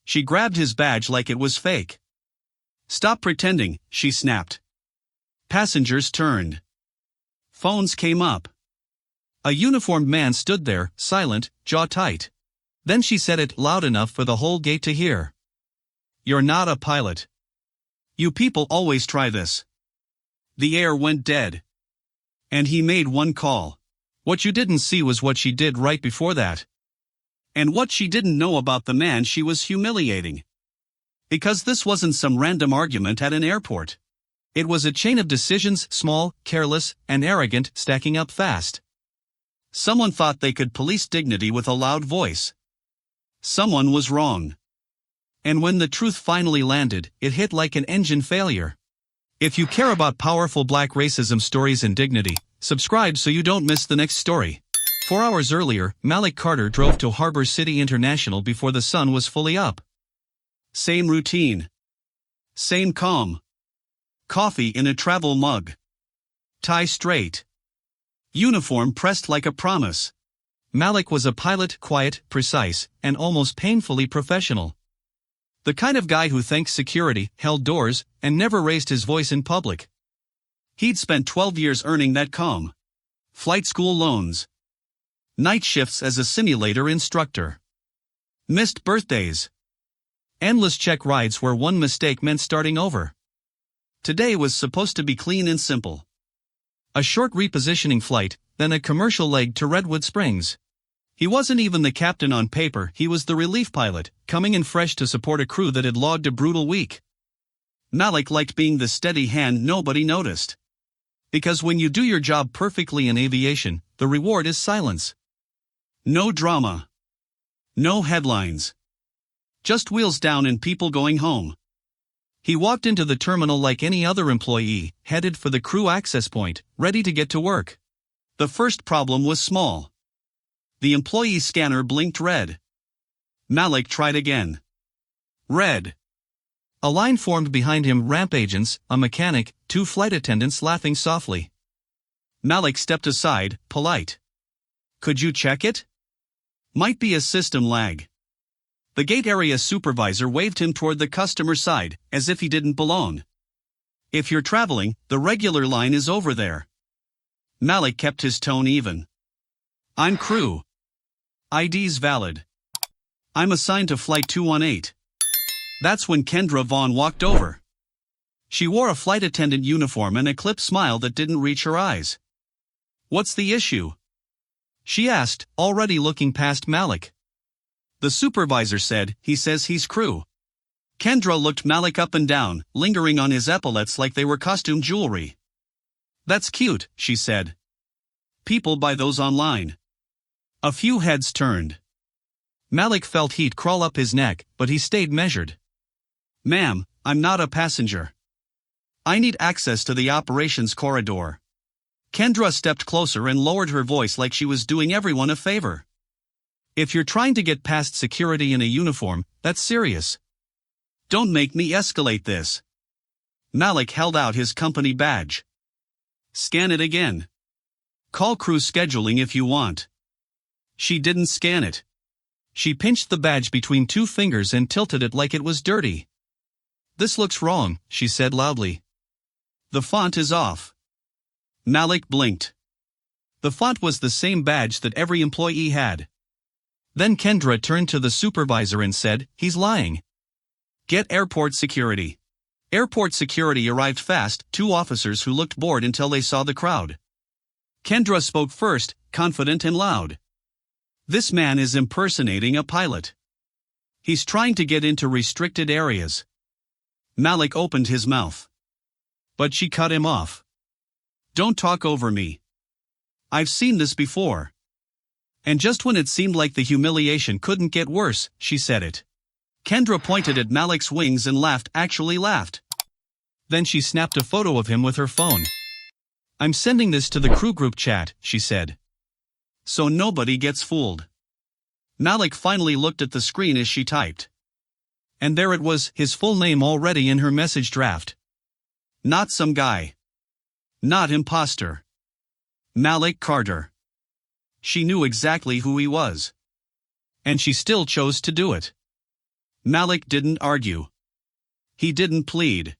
She grabbed his badge like it was fake. "Stop pretending," she snapped. Passengers turned. Phones came up. A uniformed man stood there, silent, jaw tight. Then she said it loud enough for the whole gate to hear. "You're not a pilot. You people always try this." The air went dead. And he made one call. What you didn't see was what she did right before that. And what she didn't know about the man she was humiliating. Because this wasn't some random argument at an airport. It was a chain of decisions, small, careless, and arrogant, stacking up fast. Someone thought they could police dignity with a loud voice. Someone was wrong. And when the truth finally landed, it hit like an engine failure. If you care about powerful black racism stories and dignity, subscribe so you don't miss the next story. 4 hours earlier, Malik Carter drove to Harbor City International before the sun was fully up. Same routine. Same calm. Coffee in a travel mug. Tie straight. Uniform pressed like a promise. Malik was a pilot, quiet, precise, and almost painfully professional. The kind of guy who thanked security, held doors, and never raised his voice in public. He'd spent 12 years earning that calm. Flight school loans. Night shifts as a simulator instructor. Missed birthdays. Endless check rides where one mistake meant starting over. Today was supposed to be clean and simple. A short repositioning flight, then a commercial leg to Redwood Springs. He wasn't even the captain on paper, he was the relief pilot, coming in fresh to support a crew that had logged a brutal week. Malik liked being the steady hand nobody noticed. Because when you do your job perfectly in aviation, the reward is silence. No drama. No headlines. Just wheels down and people going home. He walked into the terminal like any other employee, headed for the crew access point, ready to get to work. The first problem was small. The employee scanner blinked red. Malik tried again. Red. A line formed behind him: ramp agents, a mechanic, 2 flight attendants laughing softly. Malik stepped aside, polite. "Could you check it? Might be a system lag." The gate area supervisor waved him toward the customer side, as if he didn't belong. "If you're traveling, the regular line is over there." Malik kept his tone even. "I'm crew. ID's valid. I'm assigned to Flight 218. That's when Kendra Vaughn walked over. She wore a flight attendant uniform and a clipped smile that didn't reach her eyes. "What's the issue?" she asked, already looking past Malik. The supervisor said, "He says he's crew." Kendra looked Malik up and down, lingering on his epaulets like they were costume jewelry. "That's cute," she said. "People buy those online." A few heads turned. Malik felt heat crawl up his neck, but he stayed measured. "Ma'am, I'm not a passenger. I need access to the operations corridor." Kendra stepped closer and lowered her voice like she was doing everyone a favor. "If you're trying to get past security in a uniform, that's serious. Don't make me escalate this." Malik held out his company badge. "Scan it again. Call crew scheduling if you want." She didn't scan it. She pinched the badge between 2 fingers and tilted it like it was dirty. "This looks wrong," she said loudly. "The font is off." Malik blinked. The font was the same badge that every employee had. Then Kendra turned to the supervisor and said, "He's lying. Get airport security." Airport security arrived fast, 2 officers who looked bored until they saw the crowd. Kendra spoke first, confident and loud. "This man is impersonating a pilot. He's trying to get into restricted areas." Malik opened his mouth. But she cut him off. "Don't talk over me. I've seen this before." And just when it seemed like the humiliation couldn't get worse, she said it. Kendra pointed at Malik's wings and laughed, actually laughed. Then she snapped a photo of him with her phone. "I'm sending this to the crew group chat," she said. "So nobody gets fooled." Malik finally looked at the screen as she typed. And there it was, his full name already in her message draft. Not some guy. Not imposter. Malik Carter. She knew exactly who he was. And she still chose to do it. Malik didn't argue. He didn't plead.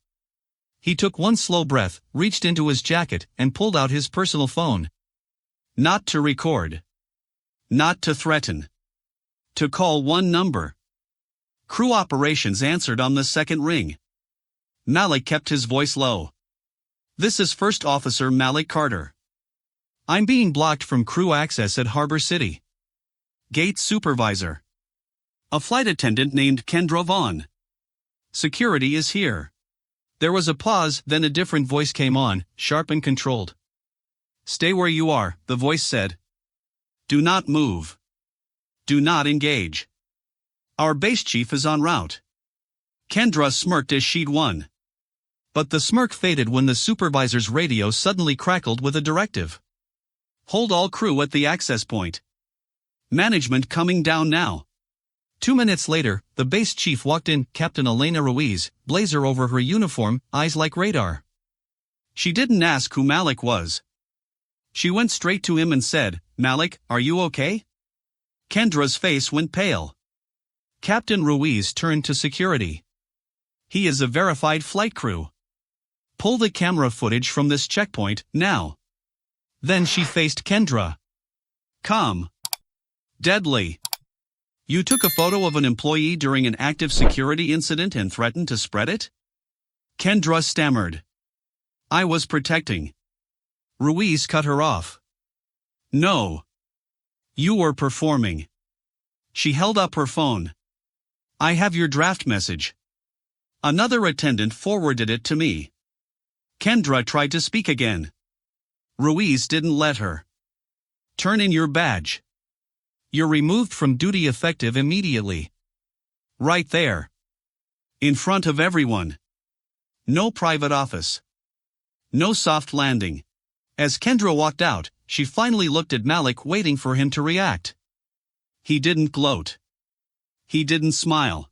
He took one slow breath, reached into his jacket, and pulled out his personal phone. Not to record. Not to threaten. To call one number. Crew operations answered on the second ring. Malik kept his voice low. This is First Officer Malik Carter. I'm being blocked from crew access at Harbor City. Gate supervisor. A flight attendant named Kendra Vaughn. Security is here. There was a pause, then a different voice came on, sharp and controlled. Stay where you are, the voice said. Do not move. Do not engage. Our base chief is en route. Kendra smirked as she'd won. But the smirk faded when the supervisor's radio suddenly crackled with a directive. Hold all crew at the access point. Management coming down now. 2 minutes later, the base chief walked in, Captain Elena Ruiz, blazer over her uniform, eyes like radar. She didn't ask who Malik was. She went straight to him and said, Malik, are you okay? Kendra's face went pale. Captain Ruiz turned to security. He is a verified flight crew. Pull the camera footage from this checkpoint, now. Then she faced Kendra. Calm. Deadly. You took a photo of an employee during an active security incident and threatened to spread it? Kendra stammered. I was protecting. Ruiz cut her off. No. You were performing. She held up her phone. I have your draft message. Another attendant forwarded it to me. Kendra tried to speak again. Ruiz didn't let her. Turn in your badge. You're removed from duty effective immediately. Right there. In front of everyone. No private office. No soft landing. As Kendra walked out, she finally looked at Malik, waiting for him to react. He didn't gloat. He didn't smile.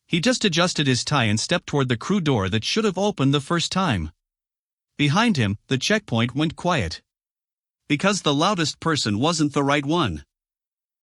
He just adjusted his tie and stepped toward the crew door that should have opened the first time. Behind him, the checkpoint went quiet. Because the loudest person wasn't the right one.